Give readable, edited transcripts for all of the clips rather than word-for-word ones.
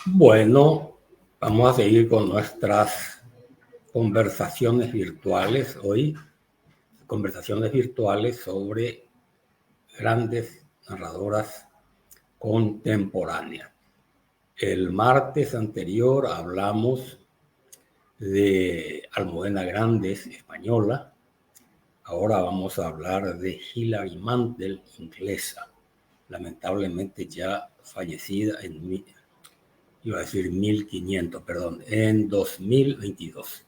Bueno, vamos a seguir con nuestras conversaciones virtuales hoy, conversaciones virtuales sobre grandes narradoras contemporáneas. El martes anterior hablamos de Almudena Grandes, española. Ahora vamos a hablar de Hilary Mantel, inglesa, lamentablemente ya fallecida en 2022.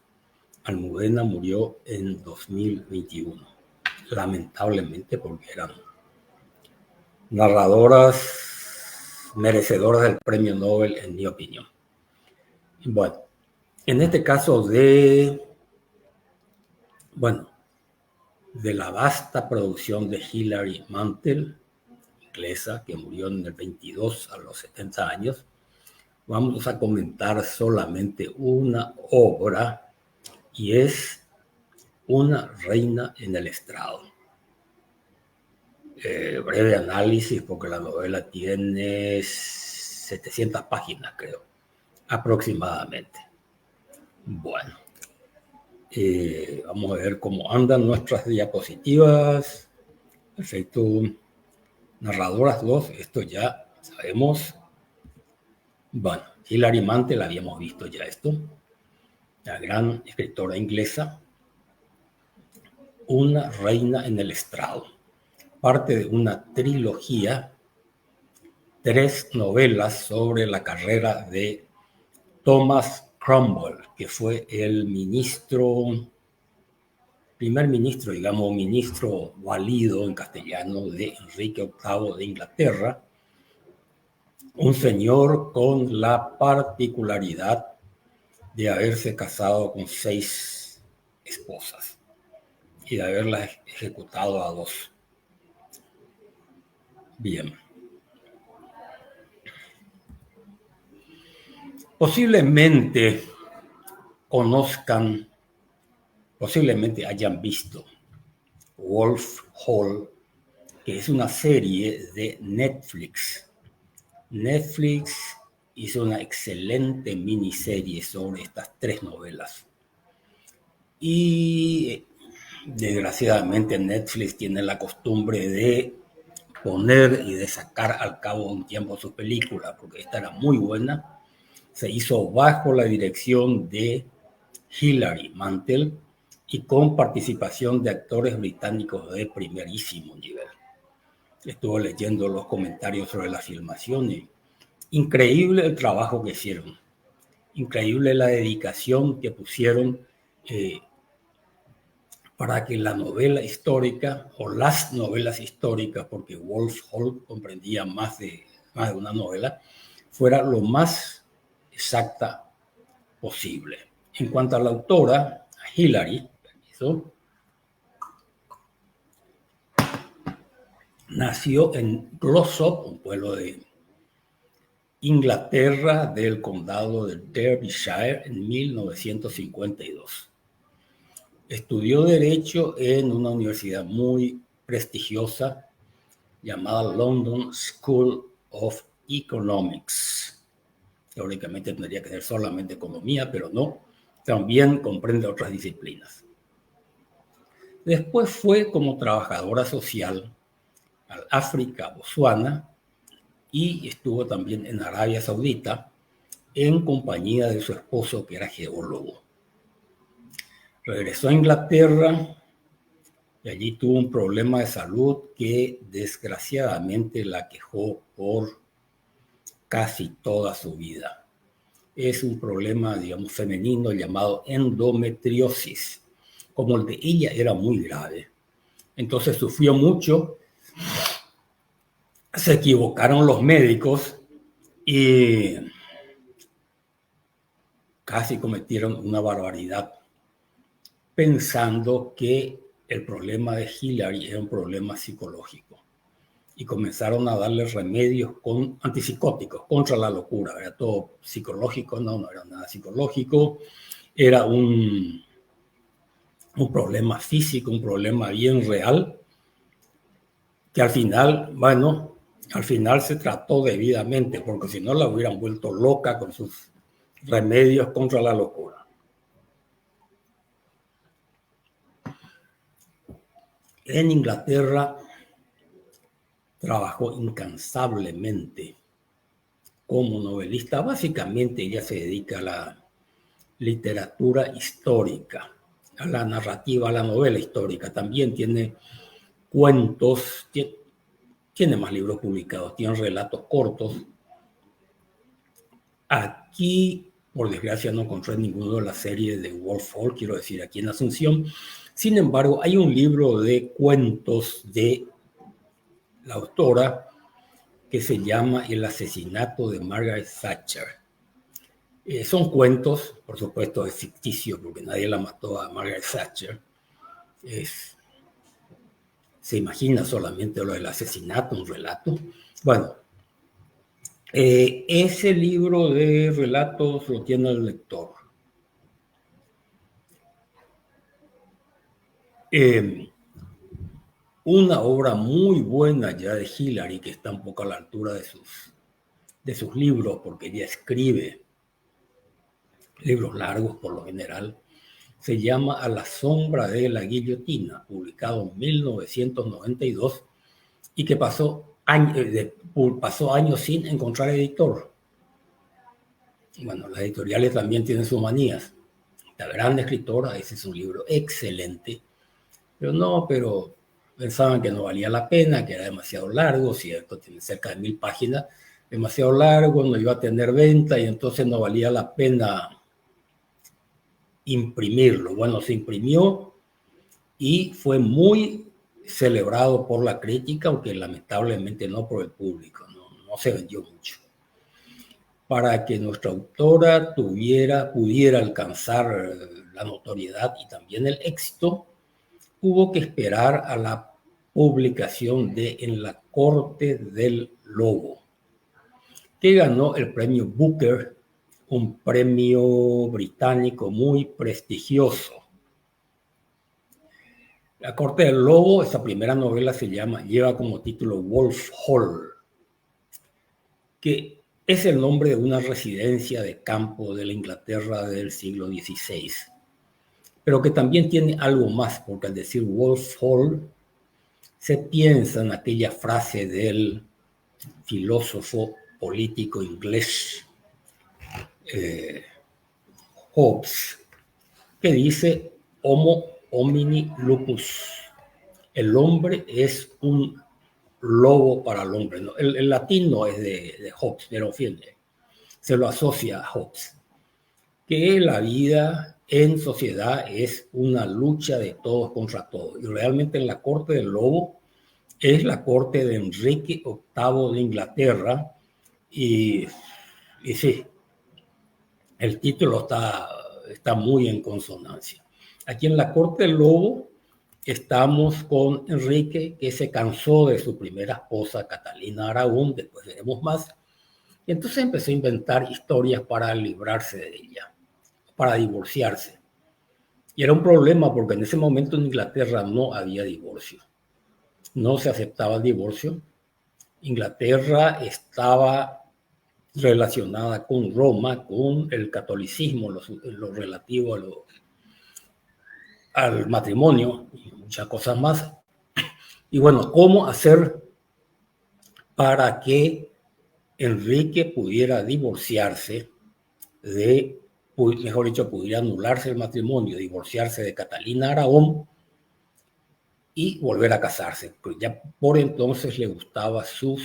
Almudena murió en 2021, lamentablemente, porque eran narradoras merecedoras del premio Nobel, en mi opinión. Bueno, en este caso de la vasta producción de Hilary Mantel, inglesa, que murió en el 22 a los 70 años, vamos a comentar solamente una obra, y es Una reina en el estrado. Breve análisis, porque la novela tiene 700 páginas, creo, aproximadamente. Bueno, vamos a ver cómo andan nuestras diapositivas. Perfecto. Narradoras 2, esto ya sabemos. Bueno, Hilary Mantel, habíamos visto ya esto. La gran escritora inglesa. Una reina en el estrado. Parte de una trilogía, 3 novelas sobre la carrera de Thomas Cromwell, que fue el primer ministro, digamos, ministro válido en castellano de Enrique VIII de Inglaterra, un señor con la particularidad de haberse casado con 6 esposas y de haberlas ejecutado a 2. Bien. Posiblemente conozcan, posiblemente hayan visto Wolf Hall, que es una serie de Netflix. Netflix hizo una excelente miniserie sobre estas 3 novelas. Y desgraciadamente Netflix tiene la costumbre de poner y de sacar al cabo de un tiempo sus películas, porque esta era muy buena. Se hizo bajo la dirección de Hilary Mantel y con participación de actores británicos de primerísimo nivel. Estuve leyendo los comentarios sobre la filmación y increíble el trabajo que hicieron, increíble la dedicación que pusieron para que la novela histórica, o las novelas históricas, porque Wolf Hall comprendía más de una novela, fuera lo más exacta posible. En cuanto a la autora, Hilary, nació en Glossop, un pueblo de Inglaterra, del condado de Derbyshire, en 1952. Estudió Derecho en una universidad muy prestigiosa llamada London School of Economics. Teóricamente tendría que ser solamente economía, pero no. También comprende otras disciplinas. Después fue como trabajadora social al África, Botsuana, y estuvo también en Arabia Saudita en compañía de su esposo, que era geólogo. Regresó a Inglaterra y allí tuvo un problema de salud que desgraciadamente la quejó por casi toda su vida. Es un problema, digamos, femenino llamado endometriosis. Como el de ella era muy grave, entonces sufrió mucho. Se equivocaron los médicos y casi cometieron una barbaridad, pensando que el problema de Hilary era un problema psicológico. Y comenzaron a darle remedios con antipsicóticos contra la locura. Era todo psicológico, no era nada psicológico. Era un problema físico, un problema bien real, que al final, Al final se trató debidamente, porque si no la hubieran vuelto loca con sus remedios contra la locura. En Inglaterra trabajó incansablemente como novelista. Básicamente ella se dedica a la literatura histórica, a la narrativa, a la novela histórica. También tiene cuentos, tiene más libros publicados, tiene relatos cortos. Aquí, por desgracia, no encontré ninguno de la serie de Wolf Hall, quiero decir, aquí en Asunción. Sin embargo, hay un libro de cuentos de la autora que se llama El asesinato de Margaret Thatcher. Son cuentos, por supuesto, es ficticio porque nadie la mató a Margaret Thatcher. Se imagina solamente lo del asesinato, un relato. Bueno, ese libro de relatos lo tiene el lector. Una obra muy buena ya de Hillary, que está un poco a la altura de sus libros, porque ella escribe libros largos por lo general, se llama A la sombra de la guillotina, publicado en 1992 y que pasó años sin encontrar editor. Bueno, las editoriales también tienen sus manías. La gran escritora, ese es un libro excelente, pero pensaban que no valía la pena, que era demasiado largo, cierto, tiene cerca de 1000 páginas, demasiado largo, no iba a tener venta y entonces no valía la pena imprimirlo. Bueno, se imprimió y fue muy celebrado por la crítica, aunque lamentablemente no por el público, no se vendió mucho. Para que nuestra autora pudiera alcanzar la notoriedad y también el éxito, hubo que esperar a la publicación de En la corte del lobo, que ganó el premio Booker, un premio británico muy prestigioso. La corte del lobo, esa primera novela lleva como título Wolf Hall, que es el nombre de una residencia de campo de la Inglaterra del siglo XVI, pero que también tiene algo más, porque al decir Wolf Hall se piensa en aquella frase del filósofo político inglés Hobbes, que dice Homo homini lupus, el hombre es un lobo para el hombre. ¿No? El latín no es de Hobbes, pero se lo asocia a Hobbes, que la vida en sociedad es una lucha de todos contra todos. Y realmente en la corte del lobo es la corte de Enrique VIII de Inglaterra. Y sí, el título está muy en consonancia. Aquí en la corte del lobo estamos con Enrique, que se cansó de su primera esposa, Catalina Aragón, después veremos más, y entonces empezó a inventar historias para librarse de ella, para divorciarse. Y era un problema porque en ese momento en Inglaterra no había divorcio, no se aceptaba el divorcio. Inglaterra estaba relacionada con Roma, con el catolicismo, lo relativo al matrimonio y muchas cosas más. Y bueno, ¿cómo hacer para que Enrique pudiera divorciarse mejor dicho, pudiera anularse el matrimonio, divorciarse de Catalina Aragón y volver a casarse? Porque ya por entonces le gustaba su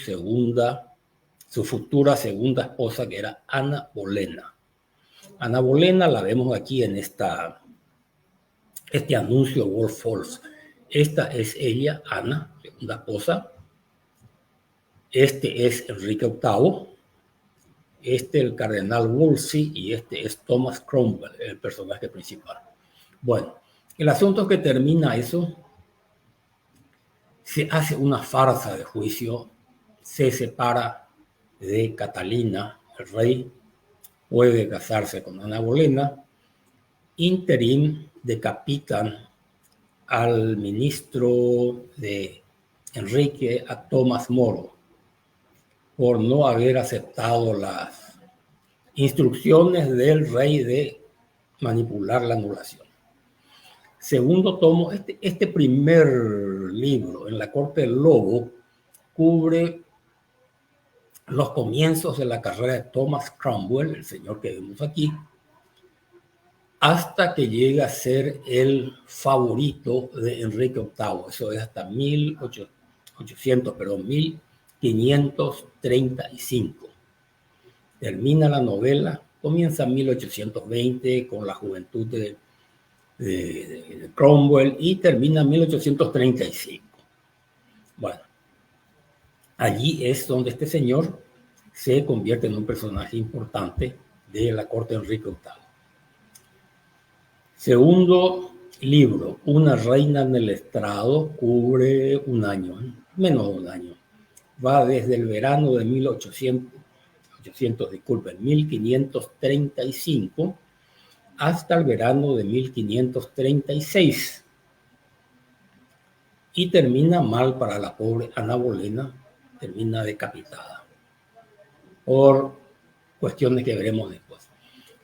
futura segunda esposa, que era Ana Bolena. Ana Bolena la vemos aquí en este anuncio Wolf Falls. Esta es ella, Ana, segunda esposa. Este es Enrique VIII. Este el cardenal Wolsey y este es Thomas Cromwell, el personaje principal. Bueno, el asunto es que termina eso, se hace una farsa de juicio, se separa de Catalina, el rey, puede casarse con Ana Bolena, interín decapitan al ministro de Enrique, a Tomás Moro. por no haber aceptado las instrucciones del rey de manipular la anulación. Segundo tomo, este primer libro, En la corte del lobo, cubre los comienzos de la carrera de Thomas Cromwell, el señor que vemos aquí, hasta que llega a ser el favorito de Enrique VIII. Eso es hasta 1535. Termina la novela, comienza en 1820 con la juventud de Cromwell y termina en 1835. Bueno, allí es donde este señor se convierte en un personaje importante de la corte de Enrique VIII. Segundo libro, Una reina en el estrado, cubre un año, menos de un año. Va desde el verano de 1535 hasta el verano de 1536. Y termina mal para la pobre Ana Bolena, termina decapitada por cuestiones que veremos después.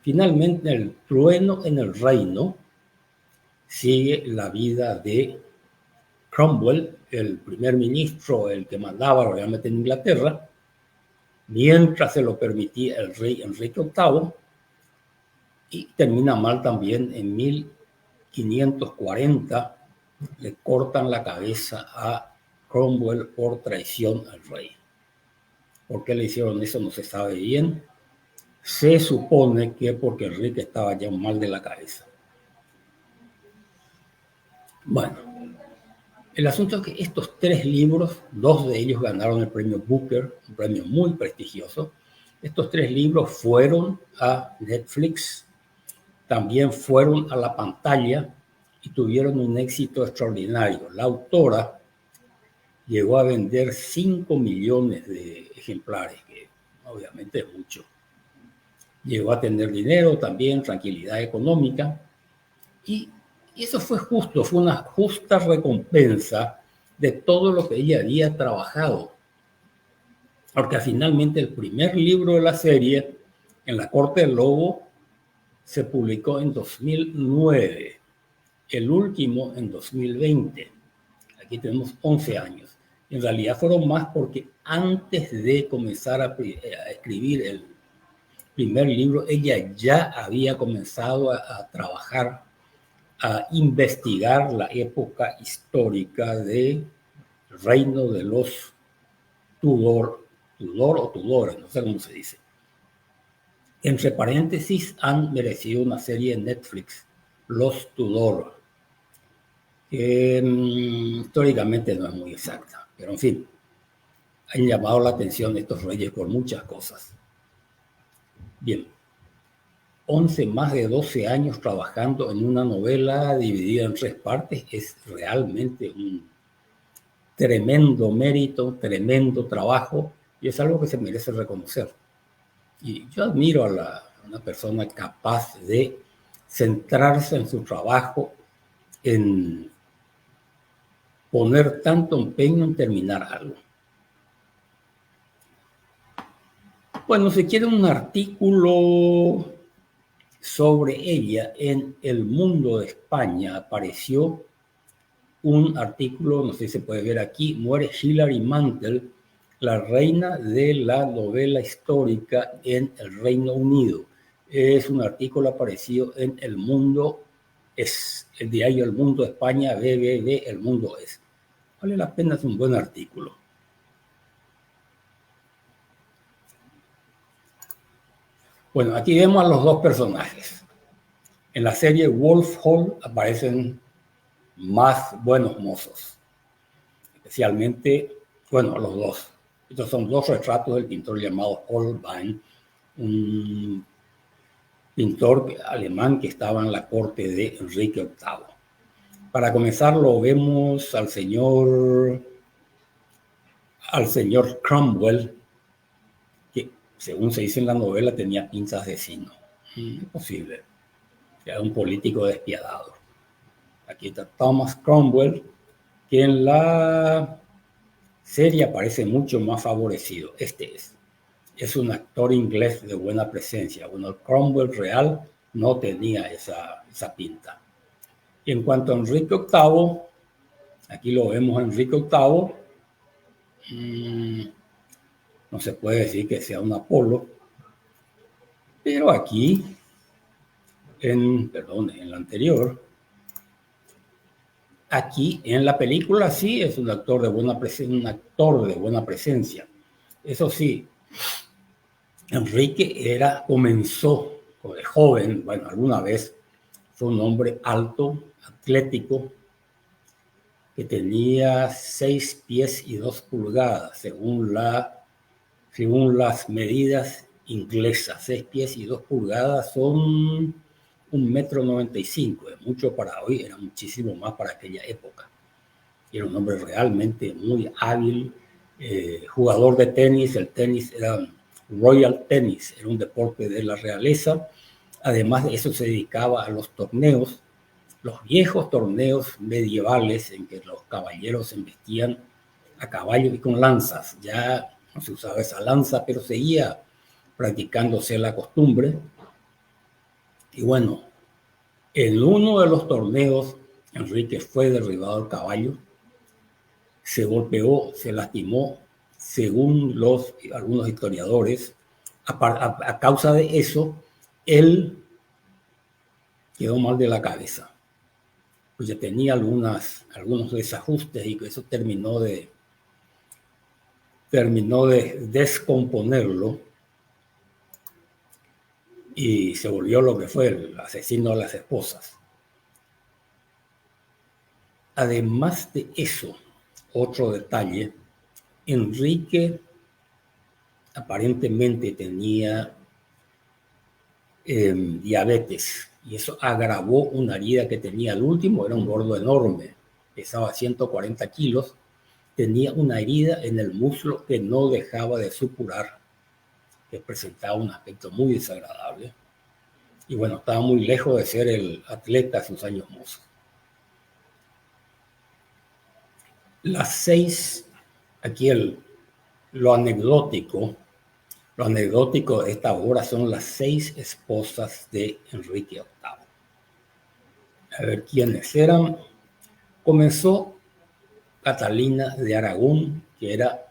Finalmente, El trueno en el reino sigue la vida de Cromwell, el primer ministro, el que mandaba realmente en Inglaterra, mientras se lo permitía el rey Enrique VIII, y termina mal también en 1540, le cortan la cabeza a Cromwell por traición al rey. ¿Por qué le hicieron eso? No se sabe bien. Se supone que porque Enrique estaba ya mal de la cabeza. Bueno, el asunto es que estos tres libros, dos de ellos ganaron el premio Booker, un premio muy prestigioso. Estos tres libros fueron a Netflix, también fueron a la pantalla y tuvieron un éxito extraordinario. La autora llegó a vender 5 millones de ejemplares, que obviamente es mucho. Llegó a tener dinero también, tranquilidad económica, y eso fue justo, fue una justa recompensa de todo lo que ella había trabajado. Porque finalmente el primer libro de la serie, En la corte del lobo, se publicó en 2009, el último en 2020. Aquí tenemos 11 años. En realidad fueron más porque antes de comenzar a escribir el primer libro, ella ya había comenzado a trabajar, a investigar la época histórica del reino de los Tudor o Tudores, no sé cómo se dice. Entre paréntesis, han merecido una serie en Netflix, Los Tudor, que históricamente no es muy exacta, pero en fin, han llamado la atención estos reyes por muchas cosas. Bien, 11 más de 12 años trabajando en una novela dividida en 3 partes es realmente un tremendo mérito, tremendo trabajo, y es algo que se merece reconocer. Y yo admiro a una persona capaz de centrarse en su trabajo, en poner tanto empeño en terminar algo. Bueno, si quiere un artículo sobre ella en El Mundo de España, apareció un artículo, no sé si se puede ver aquí, muere Hilary Mantel, la reina de la novela histórica en el Reino Unido. Es un artículo aparecido en El Mundo Es, el diario El Mundo de España, BBB, El Mundo Es. Vale la pena, es un buen artículo. Bueno, aquí vemos a los dos personajes. En la serie Wolf Hall aparecen más buenos mozos, especialmente, bueno, los dos. Estos son dos retratos del pintor llamado Holbein, un pintor alemán que estaba en la corte de Enrique VIII. Para comenzar, lo vemos al señor Cromwell, que según se dice en la novela tenía pinzas de sino. Imposible, era un político despiadado. Aquí está Thomas Cromwell, que en la serie aparece mucho más favorecido. Es un actor inglés de buena presencia. Bueno, el Cromwell real no tenía esa pinta. Y en cuanto a Enrique VIII, aquí lo vemos Enrique VIII, no se puede decir que sea un Apolo, pero aquí, en la anterior, aquí en la película sí es un actor de buena presencia. Eso sí, Enrique comenzó de joven, bueno, alguna vez fue un hombre alto, atlético, que tenía 6 pies y 2 pulgadas, según las medidas inglesas. 6 pies y 2 pulgadas son 1,95 m. Es mucho para hoy, era muchísimo más para aquella época. Era un hombre realmente muy hábil, jugador de tenis. El tenis era Royal Tennis, era un deporte de la realeza. Además de eso se dedicaba a los torneos, los viejos torneos medievales en que los caballeros se vestían a caballo y con lanzas. Ya no se usaba esa lanza, pero seguía practicándose la costumbre. Y bueno, en uno de los torneos, Enrique fue derribado al caballo, se golpeó, se lastimó, según algunos historiadores. A causa de eso, él quedó mal de la cabeza, pues ya tenía algunos desajustes y eso terminó de descomponerlo y se volvió lo que fue el asesino de las esposas. Además de eso, otro detalle, Enrique aparentemente tenía diabetes y eso agravó una herida que tenía. El último era un gordo enorme, pesaba 140 kilos, tenía una herida en el muslo que no dejaba de supurar, que presentaba un aspecto muy desagradable. Y bueno, estaba muy lejos de ser el atleta a sus años mozos. Las 6, aquí lo anecdótico de esta obra son las 6 esposas de Enrique VIII. A ver quiénes eran. Comenzó Catalina de Aragón, que era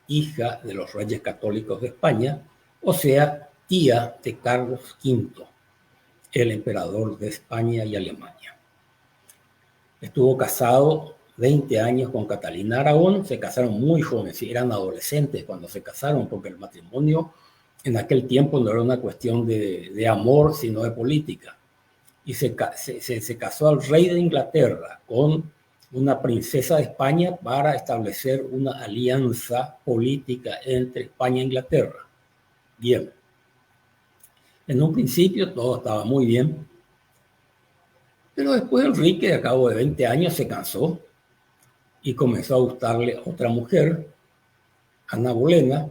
hija de los reyes católicos de España, o sea, tía de Carlos V, el emperador de España y Alemania. Estuvo casado 20 años con Catalina Aragón, se casaron muy jóvenes, eran adolescentes cuando se casaron, porque el matrimonio en aquel tiempo no era una cuestión de amor, sino de política. Y se casó al rey de Inglaterra con una princesa de España para establecer una alianza política entre España e Inglaterra. Bien. En un principio todo estaba muy bien, pero después Enrique, a cabo de 20 años, se cansó y comenzó a gustarle a otra mujer, Ana Bolena.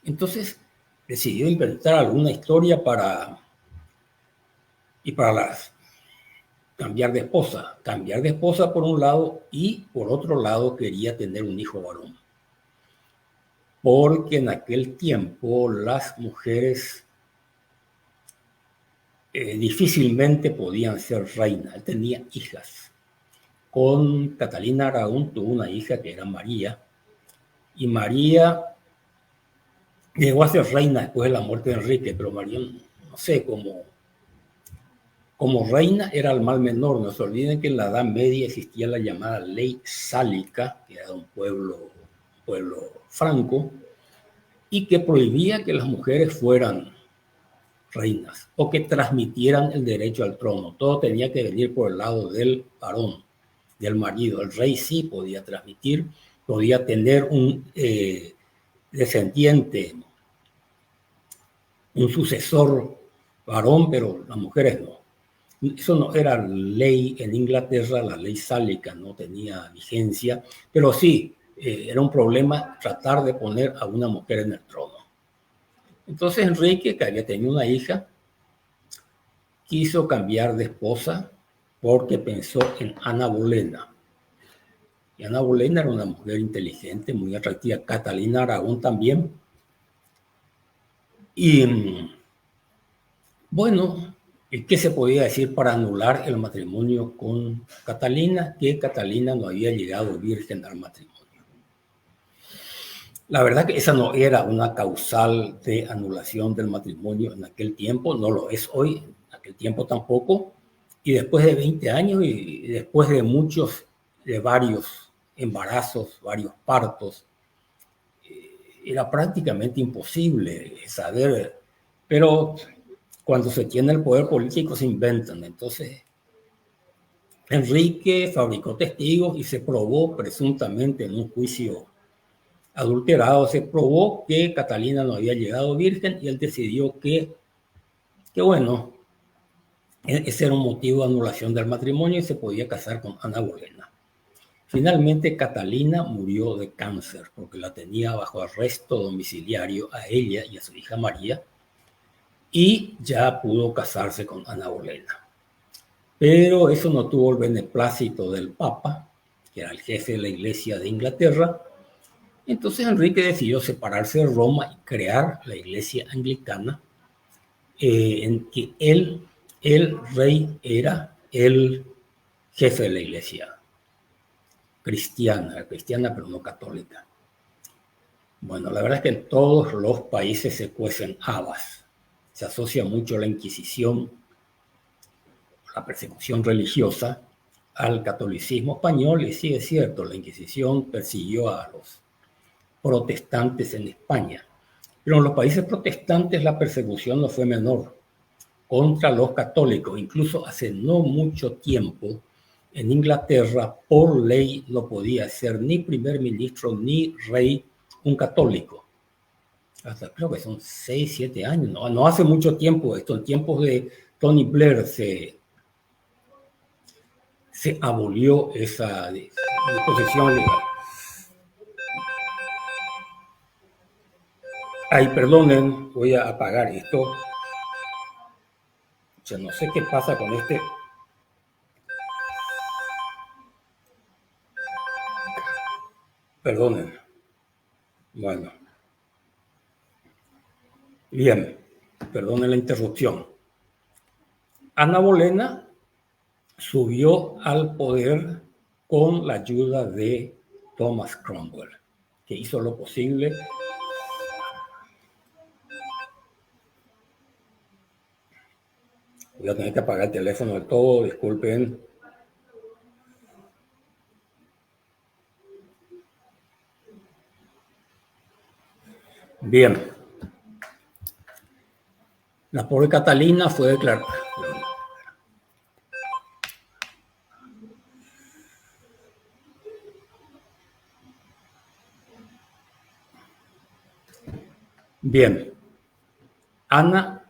Entonces decidió inventar alguna historia para cambiar de esposa por un lado, y por otro lado quería tener un hijo varón. Porque en aquel tiempo las mujeres difícilmente podían ser reinas. Él tenía hijas. Con Catalina Aragón tuvo una hija que era María, y María llegó a ser reina después de la muerte de Enrique, pero María, no sé, como reina era el mal menor. No se olviden que en la Edad Media existía la llamada ley sálica, que era un pueblo franco, y que prohibía que las mujeres fueran reinas o que transmitieran el derecho al trono. Todo tenía que venir por el lado del varón, del marido. El rey sí podía transmitir, podía tener un descendiente, un sucesor varón, pero las mujeres no. Eso no era ley en Inglaterra, la ley sálica no tenía vigencia, pero sí era un problema tratar de poner a una mujer en el trono. Entonces Enrique, que había tenido una hija, quiso cambiar de esposa porque pensó en Ana Bolena. Y Ana Bolena era una mujer inteligente, muy atractiva. Catalina Aragón también. Y bueno, ¿qué se podía decir para anular el matrimonio con Catalina? Que Catalina no había llegado virgen al matrimonio. La verdad que esa no era una causal de anulación del matrimonio en aquel tiempo, no lo es hoy, en aquel tiempo tampoco. Y después de 20 años y después de varios embarazos, varios partos, era prácticamente imposible saber, pero cuando se tiene el poder político se inventan. Entonces, Enrique fabricó testigos y se probó presuntamente en un juicio adulterado, se probó que Catalina no había llegado virgen y él decidió que bueno, ese era un motivo de anulación del matrimonio y se podía casar con Ana Bolena. Finalmente, Catalina murió de cáncer porque la tenía bajo arresto domiciliario a ella y a su hija María y ya pudo casarse con Ana Bolena. Pero eso no tuvo el beneplácito del Papa, que era el jefe de la Iglesia de Inglaterra. Entonces Enrique decidió separarse de Roma y crear la Iglesia Anglicana, en que el rey era el jefe de la Iglesia cristiana pero no católica. Bueno, la verdad es que en todos los países se cuecen habas. Se asocia mucho la Inquisición, la persecución religiosa, al catolicismo español, y sí es cierto, la Inquisición persiguió a los protestantes en España. Pero en los países protestantes la persecución no fue menor contra los católicos. Incluso hace no mucho tiempo, en Inglaterra, por ley, no podía ser ni primer ministro ni rey un católico. Hasta creo que son 6, 7 años. No hace mucho tiempo esto. En tiempos de Tony Blair se abolió esa disposición legal. Ay, perdonen, voy a apagar esto. O sea, no sé qué pasa con este. Perdonen. Bueno. Bien. Perdonen la interrupción. Ana Bolena subió al poder con la ayuda de Thomas Cromwell, que hizo lo posible. Voy a tener que apagar el teléfono de todo, disculpen. Bien. La pobre Catalina fue declarada. Bien. Ana,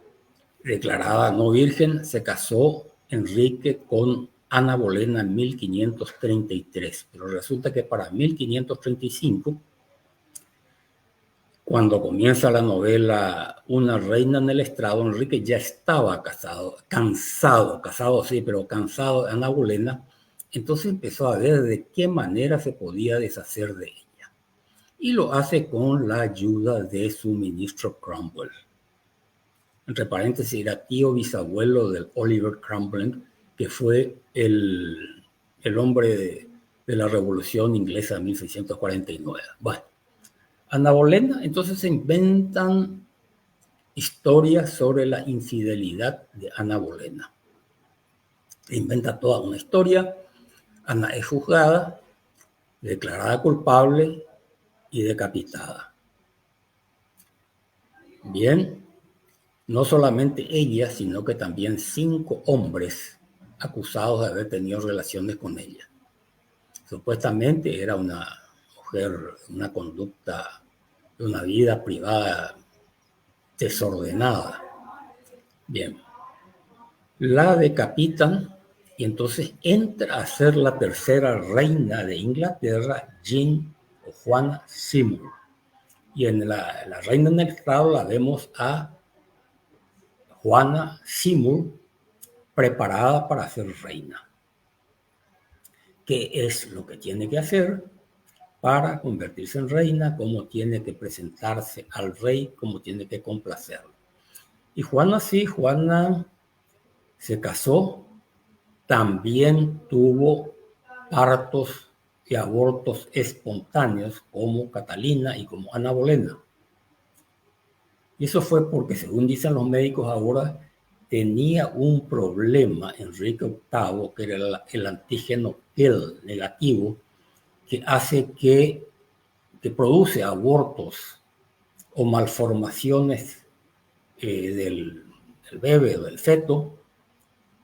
declarada no virgen, se casó Enrique con Ana Bolena en 1533, pero resulta que para 1535, cuando comienza la novela Una reina en el estrado, Enrique ya estaba cansado sí, pero cansado de Ana Bolena. Entonces empezó a ver de qué manera se podía deshacer de ella. Y lo hace con la ayuda de su ministro Cromwell. Entre paréntesis, era tío bisabuelo del Oliver Cromwell, que fue el hombre de la Revolución Inglesa de 1649. Bueno, Ana Bolena, entonces se inventan historias sobre la infidelidad de Ana Bolena. Se inventa toda una historia. Ana es juzgada, declarada culpable y decapitada. Bien, no solamente ella, sino que también 5 hombres acusados de haber tenido relaciones con ella. Supuestamente era una mujer, una conducta de una vida privada desordenada. Bien, la decapitan y entonces entra a ser la tercera reina de Inglaterra, Jean o Juana Seymour. Y en la reina en el estrado la vemos a Juana Seymour preparada para ser reina. qué es lo que tiene que hacer para convertirse en reina, cómo tiene que presentarse al rey, cómo tiene que complacerlo. Y Juana sí, Juana se casó, también tuvo partos y abortos espontáneos como Catalina y como Ana Bolena. Y eso fue porque, según dicen los médicos ahora, tenía un problema Enrique VIII, que era el antígeno TIL negativo, que hace que produce abortos o malformaciones del bebé o del feto,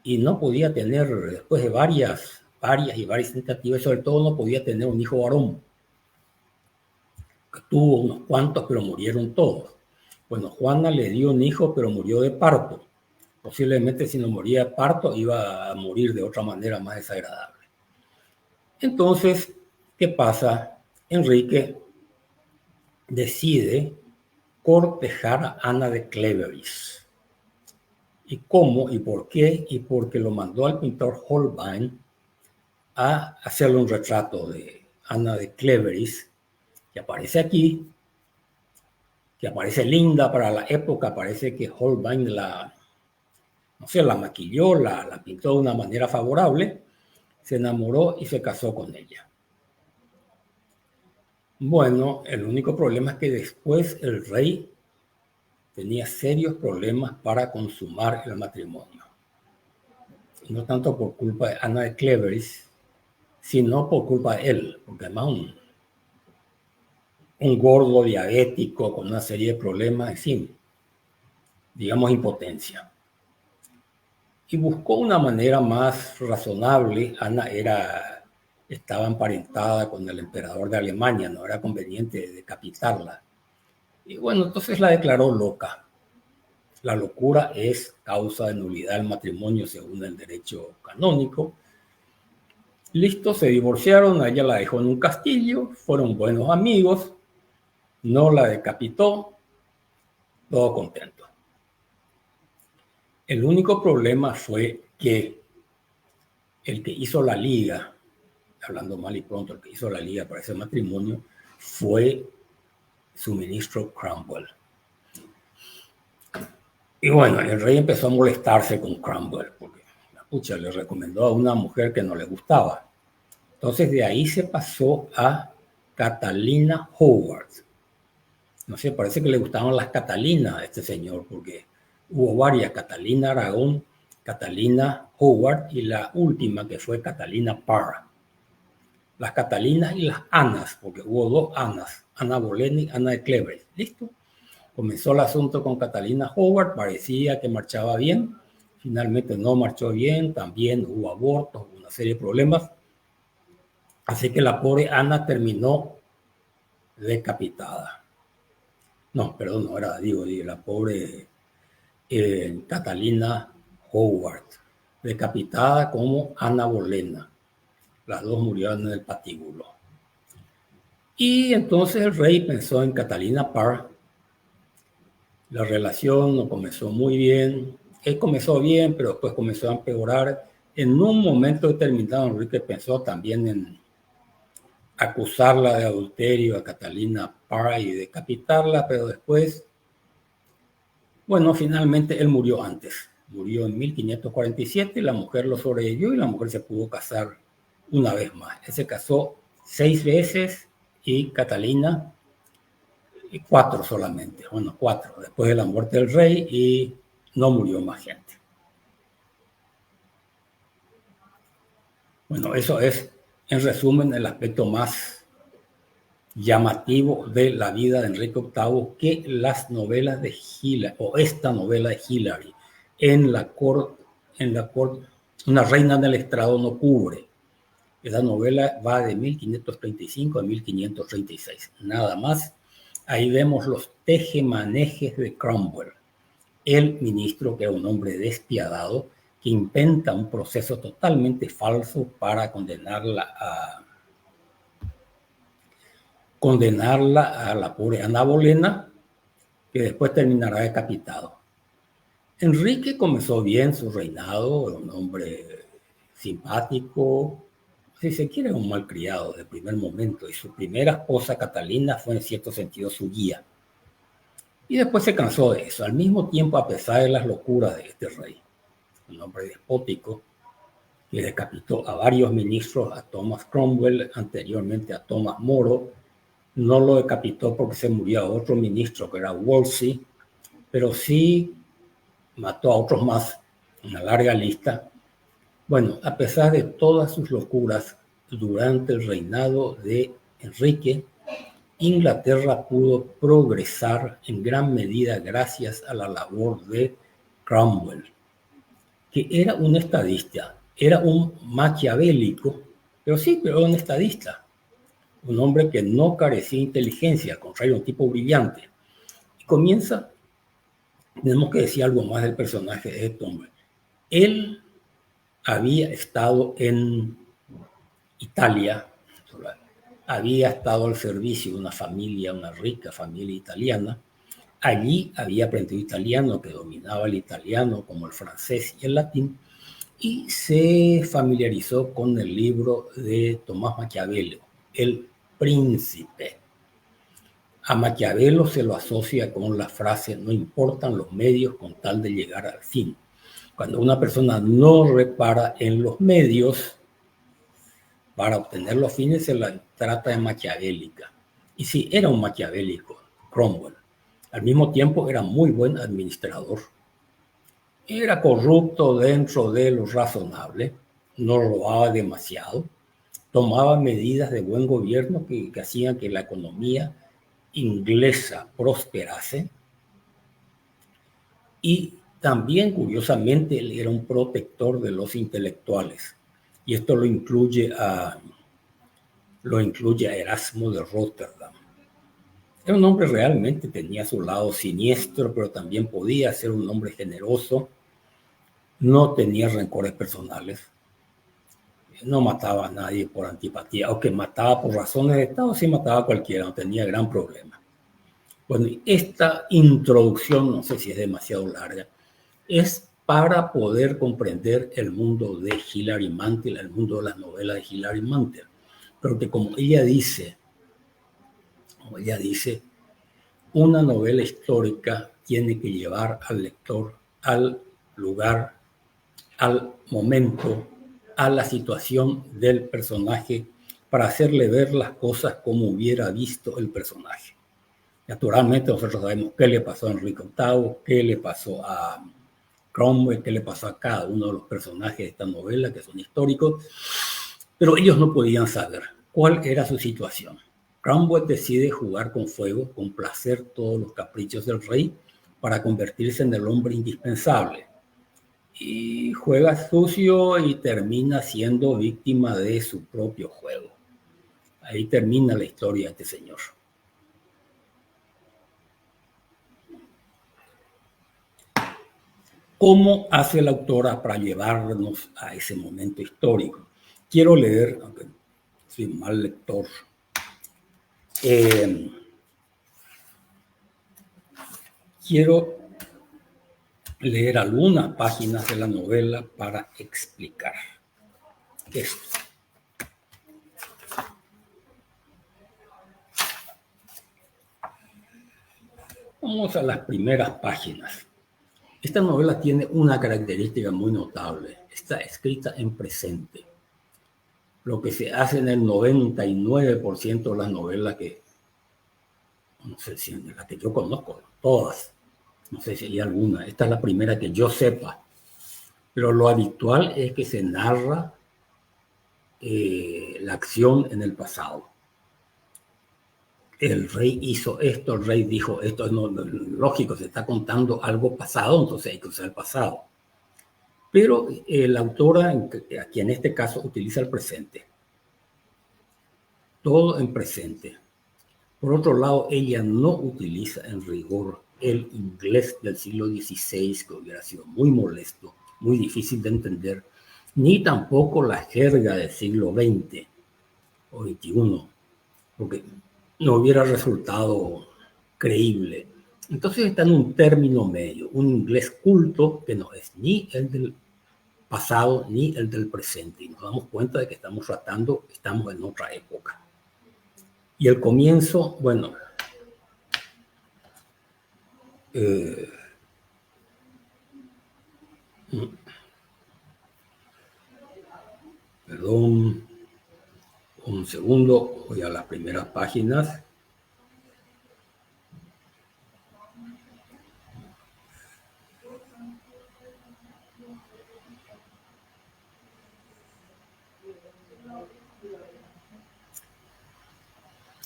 y no podía tener, después de varias tentativas, sobre todo no podía tener un hijo varón. Tuvo unos cuantos, pero murieron todos. Bueno, Juana le dio un hijo, pero murió de parto. Posiblemente si no moría de parto, iba a morir de otra manera más desagradable. Entonces, ¿qué pasa? Enrique decide cortejar a Ana de Cleveris. ¿Y cómo? ¿Y por qué? Y porque lo mandó al pintor Holbein a hacerle un retrato de Ana de Cleveris, que aparece aquí, que aparece linda para la época. Parece que Holbein la maquilló, la pintó de una manera favorable, se enamoró y se casó con ella. Bueno, el único problema es que después el rey tenía serios problemas para consumar el matrimonio. Y no tanto por culpa de Ana de Cleveris, sino por culpa de él, porque además un gordo diabético con una serie de problemas, en fin, digamos impotencia. Y buscó una manera más razonable. Ana estaba emparentada con el emperador de Alemania, no era conveniente decapitarla. Y bueno, entonces la declaró loca. La locura es causa de nulidad del matrimonio según el derecho canónico. Listo, se divorciaron, ella la dejó en un castillo, fueron buenos amigos, no la decapitó, todo contento. El único problema fue que el que hizo la liga, hablando mal y pronto, el que hizo la liga para ese matrimonio fue su ministro Cromwell. Y bueno, el rey empezó a molestarse con Cromwell, porque pucha, le recomendó a una mujer que no le gustaba. Entonces de ahí se pasó a Catalina Howard. No sé, parece que le gustaban las Catalinas a este señor, porque hubo varias, Catalina Aragón, Catalina Howard y la última que fue Catalina Parr. Las Catalinas y las Anas, porque hubo dos Anas, Ana Bolena y Ana de Cleveris. ¿Listo? Comenzó el asunto con Catalina Howard, parecía que marchaba bien, finalmente no marchó bien, también hubo abortos, hubo una serie de problemas, así que la pobre Ana terminó decapitada. No, perdón, no era, digo, la pobre Catalina Howard, decapitada como Ana Bolena. Las dos murieron en el patíbulo. Y entonces el rey pensó en Catalina Parr. La relación no comenzó muy bien. Él comenzó bien, pero después comenzó a empeorar. En un momento determinado, Enrique pensó también en acusarla de adulterio a Catalina Parr y decapitarla, pero después, bueno, finalmente él murió antes. Murió en 1547, la mujer lo sobrevivió y la mujer se pudo casar una vez más. Él se casó 6 veces y Catalina 4 solamente. Bueno, 4 después de la muerte del rey y no murió más gente. Bueno, eso es, en resumen, el aspecto más llamativo de la vida de Enrique VIII que las novelas de Hillary, o esta novela de Hillary, en la corte, Una reina en el estrado no cubre. Esa novela va de 1535 a 1536, nada más. Ahí vemos los tejemanejes de Cromwell, el ministro que era un hombre despiadado, que inventa un proceso totalmente falso para condenarla a la pobre Ana Bolena, que después terminará decapitado. Enrique comenzó bien su reinado, un hombre simpático, si se quiere, un malcriado de primer momento, y su primera esposa, Catalina, fue en cierto sentido su guía. Y después se cansó de eso. Al mismo tiempo, a pesar de las locuras de este rey, un hombre despótico, que decapitó a varios ministros, a Thomas Cromwell, anteriormente a Thomas More, no lo decapitó porque se murió otro ministro que era Wolsey, pero sí mató a otros más, una larga lista. Bueno, a pesar de todas sus locuras durante el reinado de Enrique, Inglaterra pudo progresar en gran medida gracias a la labor de Cromwell, que era un estadista, era un maquiavélico, pero un estadista, un hombre que no carecía de inteligencia, al contrario, un tipo brillante. Y comienza, tenemos que decir algo más del personaje de este hombre. Él había estado en Italia, había estado al servicio de una familia, una rica familia italiana. Allí había aprendido italiano, que dominaba el italiano como el francés y el latín, y se familiarizó con el libro de Tomás Maquiavelo, El Príncipe. A Maquiavelo se lo asocia con la frase: no importan los medios con tal de llegar al fin. Cuando una persona no repara en los medios para obtener los fines, se la trata de maquiavélica. Y sí, era un maquiavélico, Cromwell. Al mismo tiempo era muy buen administrador. Era corrupto dentro de lo razonable, no robaba demasiado, tomaba medidas de buen gobierno que hacían que la economía inglesa prosperase, y también, curiosamente, él era un protector de los intelectuales, y esto lo incluye a Erasmo de Rotterdam. Era un hombre realmente, tenía su lado siniestro, pero también podía ser un hombre generoso, no tenía rencores personales, no mataba a nadie por antipatía, o que mataba por razones de Estado, sí mataba a cualquiera, no tenía gran problema. Bueno, esta introducción, no sé si es demasiado larga, es para poder comprender el mundo de Hilary Mantel, el mundo de las novelas de Hilary Mantel. Pero que como ella dice, una novela histórica tiene que llevar al lector al lugar, al momento, a la situación del personaje, para hacerle ver las cosas como hubiera visto el personaje. Naturalmente nosotros sabemos qué le pasó a Enrique VIII, qué le pasó a Cromwell, qué le pasó a cada uno de los personajes de esta novela, que son históricos, pero ellos no podían saber cuál era su situación. Cromwell decide jugar con fuego, complacer todos los caprichos del rey para convertirse en el hombre indispensable. Y juega sucio y termina siendo víctima de su propio juego. Ahí termina la historia de este señor. ¿Cómo hace la autora para llevarnos a ese momento histórico? Quiero leer, aunque soy un mal lector, quiero leer algunas páginas de la novela para explicar esto. Vamos a las primeras páginas. Esta novela tiene una característica muy notable. Está escrita en presente. Lo que se hace en el 99% de las novelas que, no sé si en las que yo conozco, todas, no sé si hay alguna, esta es la primera que yo sepa, pero lo habitual es que se narra la acción en el pasado. El rey hizo esto, el rey dijo esto, no, lógico, se está contando algo pasado, entonces hay que usar el pasado. Pero la autora, aquí en este caso, utiliza el presente. Todo en presente. Por otro lado, ella no utiliza en rigor el inglés del siglo XVI, que hubiera sido muy molesto, muy difícil de entender, ni tampoco la jerga del siglo XX o XXI, porque no hubiera resultado creíble. Entonces está en un término medio, un inglés culto que no es ni el del pasado ni el del presente. Y nos damos cuenta de que estamos en otra época. Y el comienzo, bueno, perdón, un segundo, voy a las primeras páginas.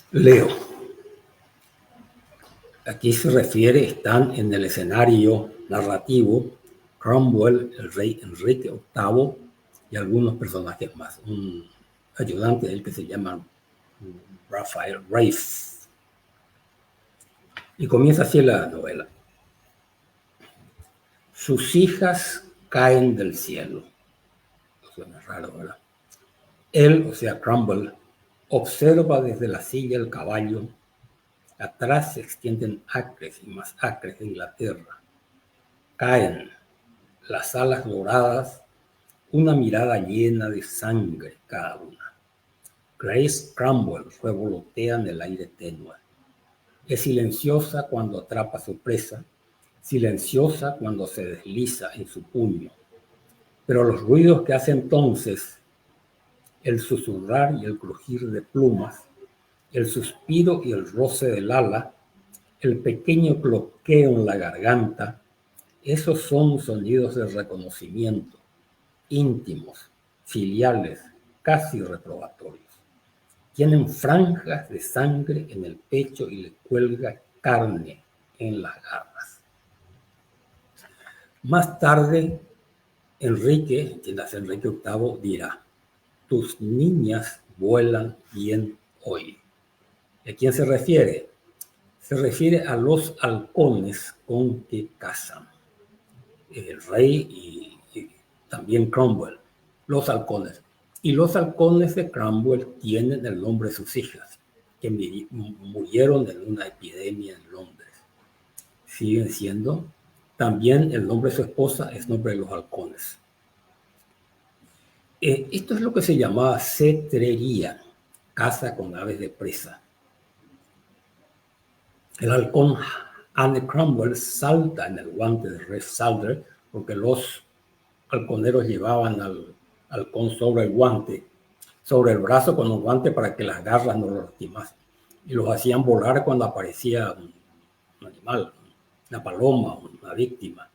Leo. Aquí se refiere, están en el escenario narrativo Cromwell, el rey Enrique VIII y algunos personajes más. Un ayudante de él que se llama Rafael Rafe. Y comienza así la novela. Sus hijas caen del cielo. Suena raro, ¿verdad? Él, o sea, Cromwell, observa desde la silla el caballo. Atrás se extienden acres y más acres de Inglaterra. Caen las alas doradas, una mirada llena de sangre cada una. Grace Cromwell revolotea en el aire tenue. Es silenciosa cuando atrapa su presa, silenciosa cuando se desliza en su puño. Pero los ruidos que hace entonces, el susurrar y el crujir de plumas, el suspiro y el roce del ala, el pequeño cloqueo en la garganta, esos son sonidos de reconocimiento, íntimos, filiales, casi reprobatorios. Tienen franjas de sangre en el pecho y le cuelga carne en las garras. Más tarde, Enrique VIII dirá: tus niñas vuelan bien hoy. ¿A quién se refiere? Se refiere a los halcones con que casan el rey y también Cromwell, los halcones. Y los halcones de Cromwell tienen el nombre de sus hijas, que murieron en una epidemia en Londres. Siguen siendo. También el nombre de su esposa es nombre de los halcones. Esto es lo que se llamaba cetrería, caza con aves de presa. El halcón Anne Cromwell salta en el guante de Red Salder porque los halconeros llevaban al halcón sobre el guante, sobre el brazo con un guante para que las garras no lo lastimasen. Y los hacían volar cuando aparecía un animal, una paloma, una víctima.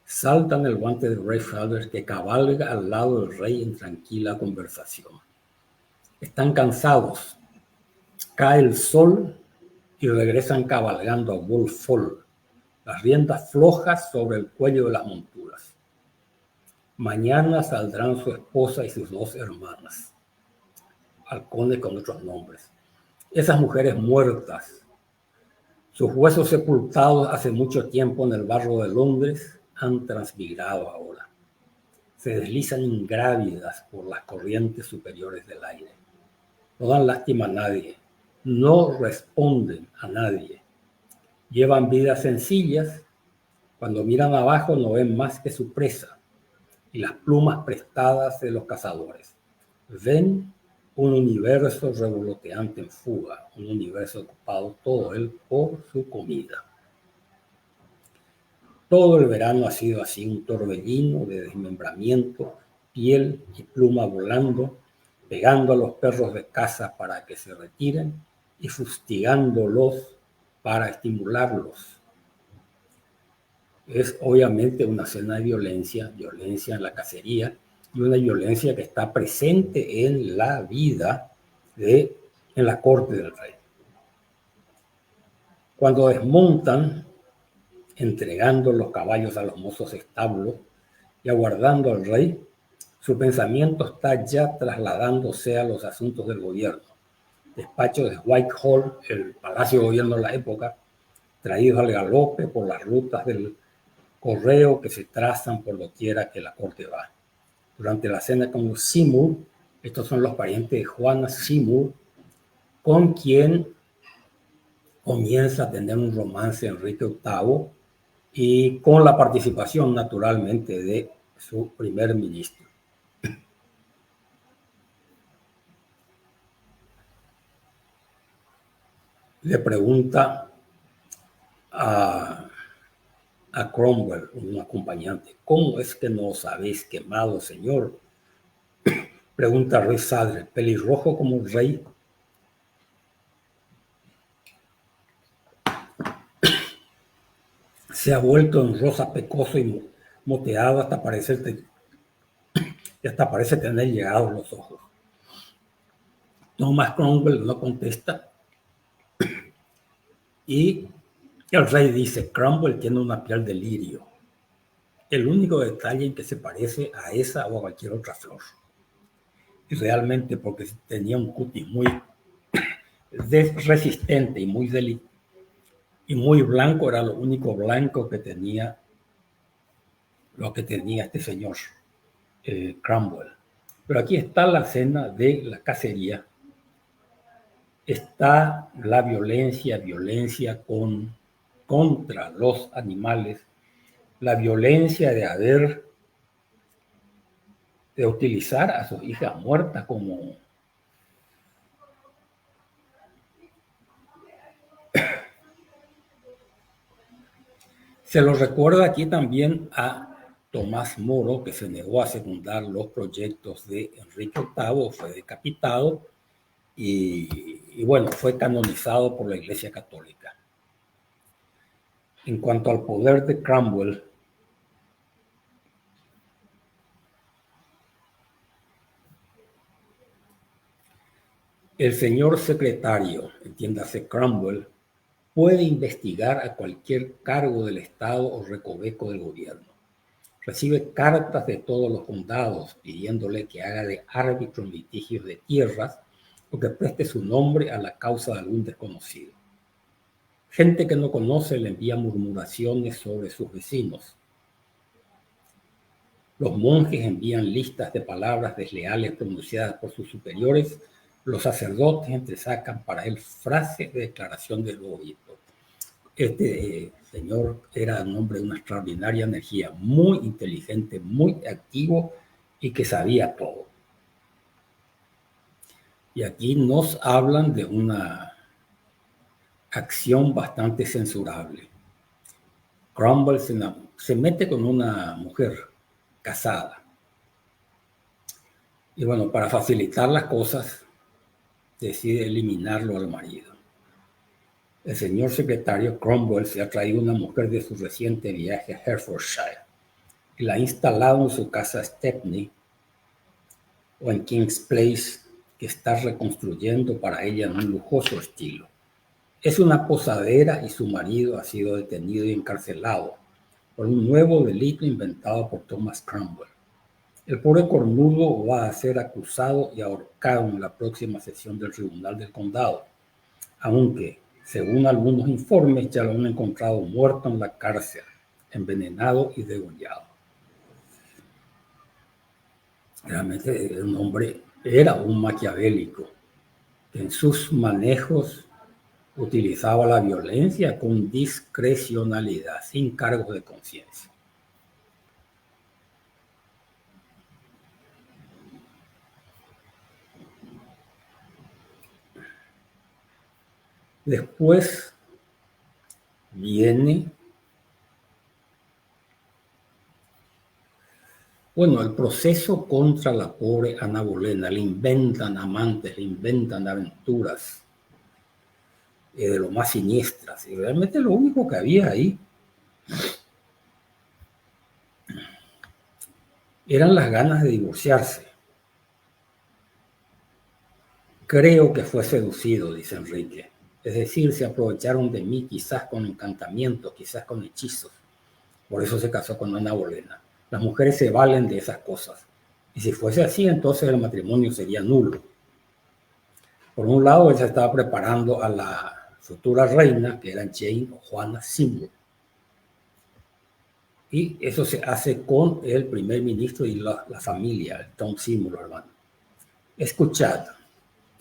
Saltan el guante de Red Salder que cabalga al lado del rey en tranquila conversación. Están cansados. Cae el sol y regresan cabalgando a Wolf Fall, las riendas flojas sobre el cuello de las monturas. Mañana saldrán su esposa y sus 2 hermanas, halcones con otros nombres. Esas mujeres muertas, sus huesos sepultados hace mucho tiempo en el barro de Londres, han transmigrado ahora. Se deslizan ingrávidas por las corrientes superiores del aire. No dan lástima a nadie. No responden a nadie. Llevan vidas sencillas. Cuando miran abajo no ven más que su presa y las plumas prestadas de los cazadores. Ven un universo revoloteante en fuga, un universo ocupado todo él por su comida. Todo el verano ha sido así, un torbellino de desmembramiento, piel y pluma volando, pegando a los perros de caza para que se retiren y fustigándolos para estimularlos. Es obviamente una escena de violencia en la cacería y una violencia que está presente en la vida en la corte del rey. Cuando desmontan, entregando los caballos a los mozos de establo y aguardando al rey, su pensamiento está ya trasladándose a los asuntos del gobierno. Despachos de Whitehall, el palacio de gobierno de la época, traídos al galope por las rutas del correo que se trazan por doquiera que la corte va. Durante la cena con los Seymour, estos son los parientes de Juana Seymour, con quien comienza a tener un romance Enrique VIII y con la participación naturalmente de su primer ministro. Le pregunta a Cromwell, un acompañante, ¿cómo es que no os habéis quemado, señor? Pregunta al rey Sadler, pelirrojo como el rey. Se ha vuelto en rosa pecoso y moteado hasta parece tener llegados los ojos. Thomas Cromwell no contesta y el rey dice, Cromwell tiene una piel de lirio, el único detalle en que se parece a esa o a cualquier otra flor. Y realmente porque tenía un cutis muy resistente y muy blanco, era lo único blanco que tenía, lo que tenía este señor Cromwell. Pero aquí está la escena de la cacería. Está la violencia contra los animales, la violencia de utilizar a sus hijas muertas como se lo recuerda aquí también a Tomás Moro, que se negó a secundar los proyectos de Enrique VIII, fue decapitado y bueno, fue canonizado por la Iglesia Católica. En cuanto al poder de Cromwell, el señor secretario, entiéndase Cromwell, puede investigar a cualquier cargo del Estado o recoveco del gobierno. Recibe cartas de todos los condados pidiéndole que haga de árbitro en litigios de tierras o que preste su nombre a la causa de algún desconocido. Gente que no conoce le envía murmuraciones sobre sus vecinos. Los monjes envían listas de palabras desleales pronunciadas por sus superiores. Los sacerdotes entresacan para él frases de declaración del obispo. Este señor era un hombre de una extraordinaria energía, muy inteligente, muy activo y que sabía todo. Y aquí nos hablan de una acción bastante censurable. Cromwell se mete con una mujer casada. Y bueno, para facilitar las cosas, decide eliminarlo al marido. El señor secretario Cromwell se ha traído una mujer de su reciente viaje a Hertfordshire y la ha instalado en su casa Stepney o en King's Place, que está reconstruyendo para ella en un lujoso estilo. Es una posadera y su marido ha sido detenido y encarcelado por un nuevo delito inventado por Thomas Cromwell. El pobre cornudo va a ser acusado y ahorcado en la próxima sesión del Tribunal del Condado, aunque, según algunos informes, ya lo han encontrado muerto en la cárcel, envenenado y degollado. Realmente un hombre era un maquiavélico, que en sus manejos utilizaba la violencia con discrecionalidad, sin cargos de conciencia. Después viene, bueno, el proceso contra la pobre Ana Bolena. Le inventan amantes, le inventan aventuras de lo más siniestras. Y realmente lo único que había ahí eran las ganas de divorciarse. Creo que fue seducido, dice Enrique. Es decir, se aprovecharon de mí quizás con encantamientos, quizás con hechizos. Por eso se casó con Ana Bolena. Las mujeres se valen de esas cosas. Y si fuese así, entonces el matrimonio sería nulo. Por un lado, él se estaba preparando a la futura reina, que era Jane o Juana Seymour. Y eso se hace con el primer ministro y la familia, Tom Seymour, hermano. Escuchad,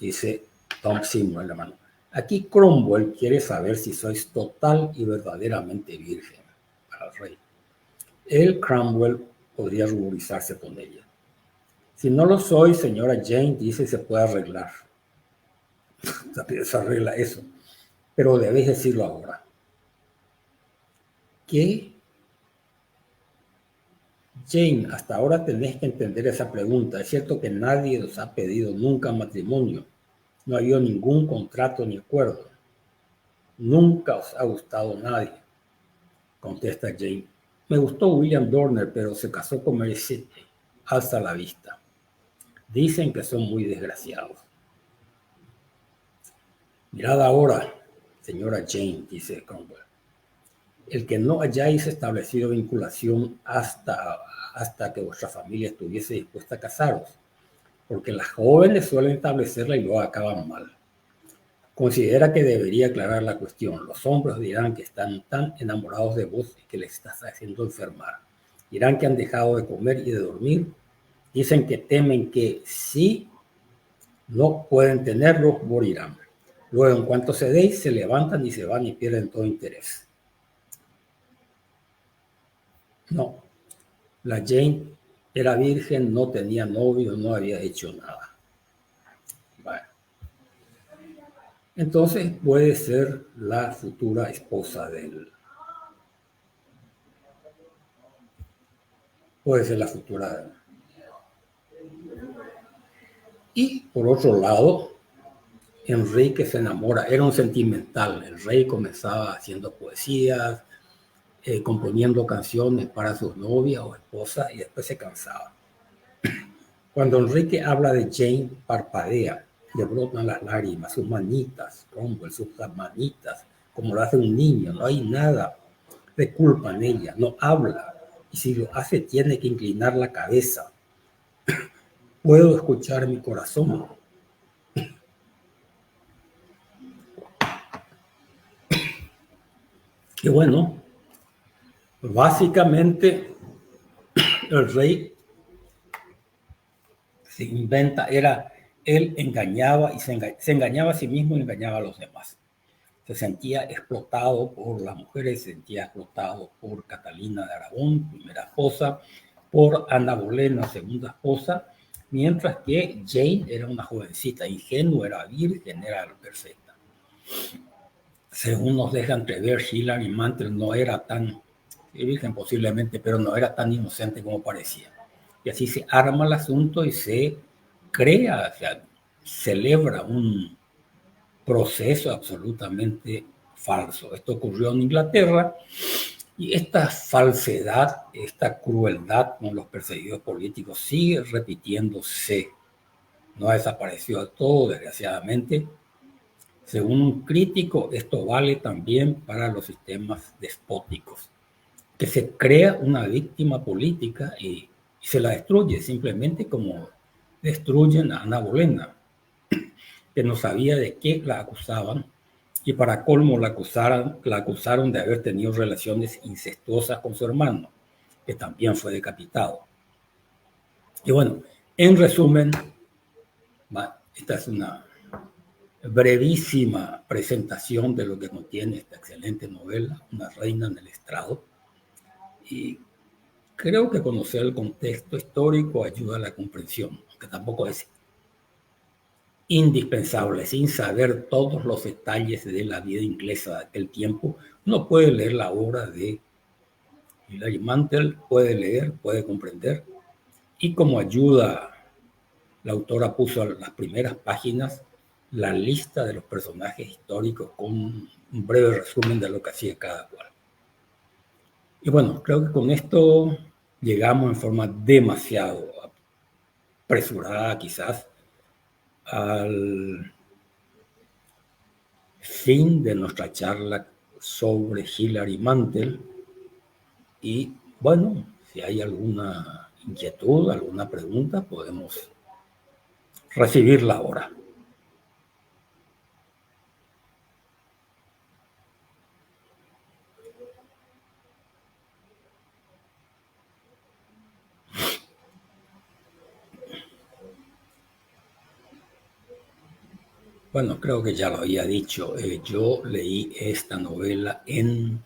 dice Tom Seymour, hermano. Aquí Cromwell quiere saber si sois total y verdaderamente virgen para el rey. Él, Cromwell, podría ruborizarse con ella. Si no lo soy, señora Jane, dice, se puede arreglar. Se arregla eso. Pero debéis decirlo ahora. ¿Qué? Jane, hasta ahora tenés que entender esa pregunta. Es cierto que nadie os ha pedido nunca matrimonio. No ha habido ningún contrato ni acuerdo. Nunca os ha gustado nadie, contesta Jane. Me gustó William Dorner, pero se casó con Mary Sidney. Hasta la vista. Dicen que son muy desgraciados. Mirad ahora, señora Jane, dice Cromwell. El que no hayáis establecido vinculación hasta que vuestra familia estuviese dispuesta a casaros, porque las jóvenes suelen establecerla y luego acaban mal. Considera que debería aclarar la cuestión. Los hombres dirán que están tan enamorados de vos y que les estás haciendo enfermar. Dirán que han dejado de comer y de dormir. Dicen que temen que si no pueden tenerlos, morirán. Luego, en cuanto cedéis, se levantan y se van y pierden todo interés. No, la Jane era virgen, no tenía novio, no había hecho nada. Bueno. Entonces puede ser la futura esposa de él. Puede ser la futura. Y por otro lado, Enrique se enamora, era un sentimental. El rey comenzaba haciendo poesías, componiendo canciones para sus novias o esposas y después se cansaba. Cuando Enrique habla de Jane, parpadea, le brotan las lágrimas, sus manitas, Cromwell, sus manitas, como lo hace un niño, no hay nada de culpa en ella, no habla, y si lo hace tiene que inclinar la cabeza. Puedo escuchar mi corazón. Y bueno, básicamente el rey se inventa, él engañaba y se engañaba a sí mismo y engañaba a los demás. Se sentía explotado por las mujeres, se sentía explotado por Catalina de Aragón, primera esposa, por Ana Bolena, segunda esposa, mientras que Jane era una jovencita, ingenua, era virgen, era perfecta. Según nos deja entrever, Hilary Mantel no era tan virgen posiblemente, pero no era tan inocente como parecía. Y así se arma el asunto y se crea, o sea, celebra un proceso absolutamente falso. Esto ocurrió en Inglaterra y esta falsedad, esta crueldad con los perseguidos políticos sigue repitiéndose. No ha desaparecido del todo, desgraciadamente. Según un crítico, esto vale también para los sistemas despóticos, que se crea una víctima política y se la destruye, simplemente como destruyen a Ana Bolena, que no sabía de qué la acusaban, y para colmo la acusaron de haber tenido relaciones incestuosas con su hermano, que también fue decapitado. Y bueno, en resumen, esta es una brevísima presentación de lo que contiene esta excelente novela, Una reina en el estrado, y creo que conocer el contexto histórico ayuda a la comprensión, que tampoco es indispensable. Sin saber todos los detalles de la vida inglesa de aquel tiempo, uno puede leer la obra de Hilary Mantel, puede leer, puede comprender, y como ayuda, la autora puso en las primeras páginas la lista de los personajes históricos con un breve resumen de lo que hacía cada cual. Y bueno, creo que con esto llegamos en forma demasiado apresurada quizás al fin de nuestra charla sobre Hilary Mantel. Y bueno, si hay alguna inquietud, alguna pregunta, podemos recibirla ahora. Bueno, creo que ya lo había dicho. Yo leí esta novela en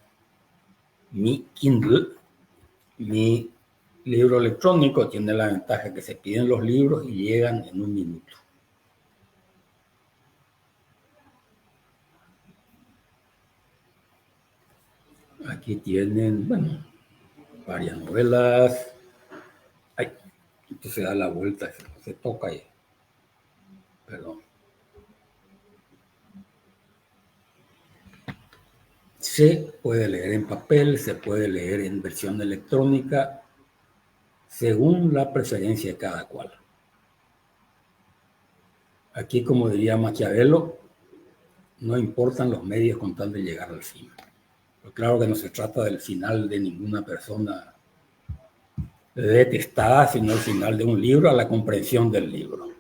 mi Kindle. Mi Libro electrónico tiene la ventaja que se piden los libros y llegan en un minuto. Aquí tienen, bueno, varias novelas. Ay, esto se da la vuelta, se toca ahí. Perdón. Se puede leer en papel, se puede leer en versión electrónica, según la preferencia de cada cual. Aquí, como diría Maquiavelo, no importan los medios con tal de llegar al fin. Pero claro que no se trata del final de ninguna persona detestada, sino el final de un libro, a la comprensión del libro.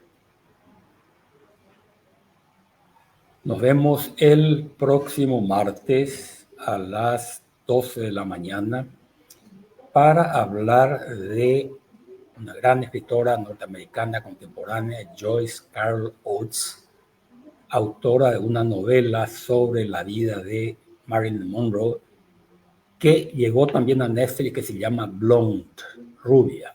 Nos vemos el próximo martes a las 12 de la mañana para hablar de una gran escritora norteamericana contemporánea, Joyce Carol Oates, autora de una novela sobre la vida de Marilyn Monroe, que llegó también a Netflix, que se llama Blonde, rubia.